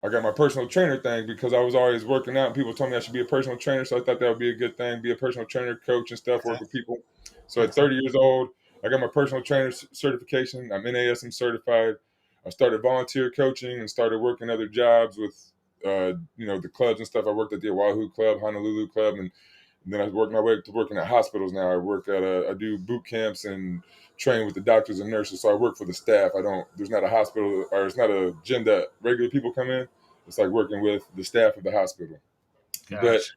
I got my personal trainer thing because I was always working out and people told me I should be a personal trainer. So I thought that would be a good thing, be a personal trainer, coach and stuff, Okay. work with people. So at Okay. 30 years old, I got my personal trainer certification. I'm NASM certified. I started volunteer coaching and started working other jobs with, the clubs and stuff. I worked at the Oahu Club, Honolulu Club, and then I worked my way to working at hospitals now. I do boot camps and train with the doctors and nurses. So I work for the staff. There's not a hospital or it's not a gym that regular people come in. It's like working with the staff of the hospital. But Gotcha.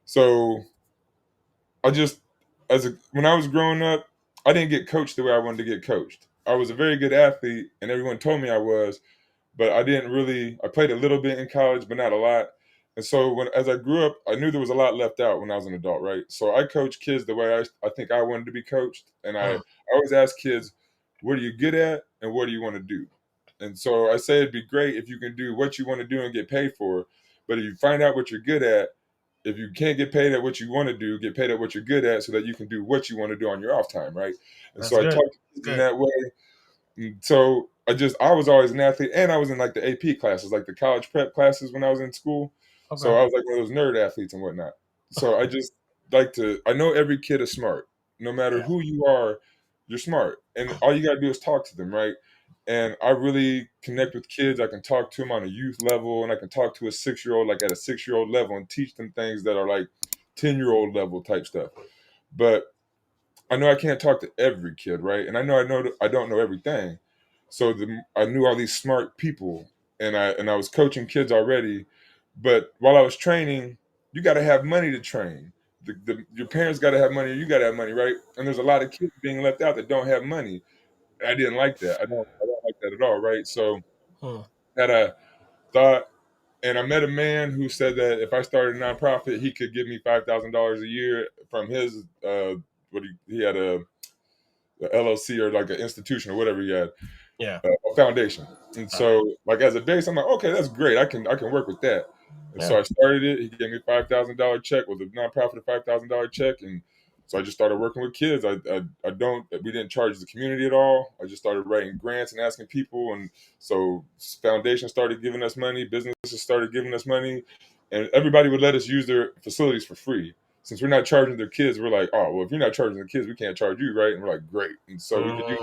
so I just, when I was growing up, I didn't get coached the way I wanted to get coached. I was a very good athlete and everyone told me I was, but I didn't really. I played a little bit in college, but not a lot. And so as I grew up, I knew there was a lot left out when I was an adult, right? So I coach kids the way I think I wanted to be coached, and I Mm. always ask kids, "What are you good at, and what do you want to do?" And so I say it'd be great if you can do what you want to do and get paid for it. But if you find out what you're good at, if you can't get paid at what you want to do, get paid at what you're good at, so that you can do what you want to do on your off time, right? And That's so I good. talk to That's kids in good. that way. So I was always an athlete, and I was in like the AP classes, like the college prep classes when I was in school. So Okay. I was like one of those nerd athletes and whatnot. So I just I know every kid is smart. No matter Yeah. who you are, you're smart, and all you gotta do is talk to them, right? And I really connect with kids. I can talk to them on a youth level, and I can talk to a 6 year old like at a 6 year old level and teach them things that are like 10 year old level type stuff. But I know I can't talk to every kid, right? And I know I don't know everything. So I knew all these smart people, and I was coaching kids already. But while I was training, you got to have money to train. Your parents got to have money, or you got to have money, right? And there's a lot of kids being left out that don't have money. I didn't like that. I don't like that at all, right? So Hmm. had a thought, and I met a man who said that if I started a nonprofit, he could give me $5,000 a year from his what he had a LLC or like an institution or whatever he had, Yeah. a foundation. And All right. so, like as a base, I'm like, okay, that's great. I can work with that. And Yeah. so I started it. He gave me $5,000 check, with a nonprofit, a $5,000 check, and so I just started working with kids. I don't we didn't charge the community at all. I just started writing grants and asking people, and so foundation started giving us money, businesses started giving us money, and everybody would let us use their facilities for free. Since we're not charging their kids, we're like, oh well, if you're not charging the kids, we can't charge you, right? And we're like, great. And so we could use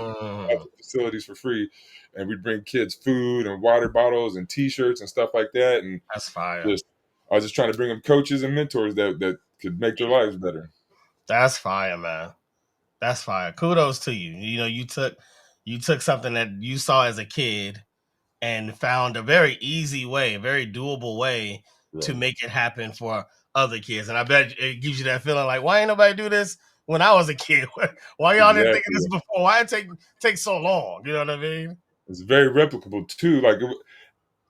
Mm. facilities for free, and we'd bring kids food and water bottles and T-shirts and stuff like that. And That's fire. just I was just trying to bring them coaches and mentors that could make their lives better. That's fire, man. That's fire. Kudos to you. You know, you took something that you saw as a kid and found a very easy way, a very doable way to Right. make it happen for other kids. And I bet it gives you that feeling like, why ain't nobody do this when I was a kid? Why y'all didn't think of this Exactly. before? Why it take so long? You know what I mean? It's very replicable too. Like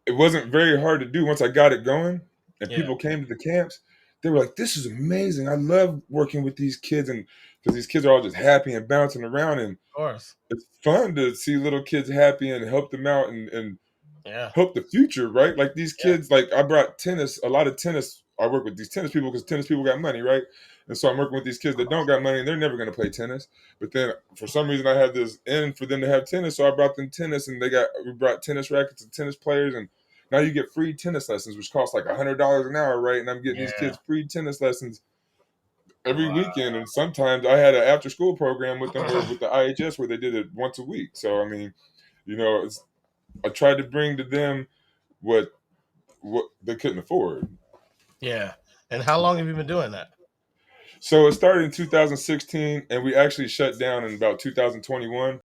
it wasn't very hard to do once I got it going, and Yeah, people came to the camps. They were like, "This is amazing. I love working with these kids," and because these kids are all just happy and bouncing around, and of course. it's fun to see little kids happy and help them out and Yeah, help the future, right? Like these yeah, kids, like I brought tennis, a lot of tennis. I work with these tennis people because tennis people got money, right? And so I'm working with these kids that don't got money and they're never going to play tennis. But then for some reason I had this in for them to have tennis, so I brought them tennis, and we brought tennis rackets and tennis players, and now you get free tennis lessons, which cost like $100 an hour, right? And I'm getting these yeah. kids free tennis lessons every Wow. weekend, and sometimes I had an after school program with them where with the IHS where they did it once a week. So I mean, I tried to bring to them what they couldn't afford. Yeah. And how long have you been doing that? So it started in 2016, and we actually shut down in about 2021.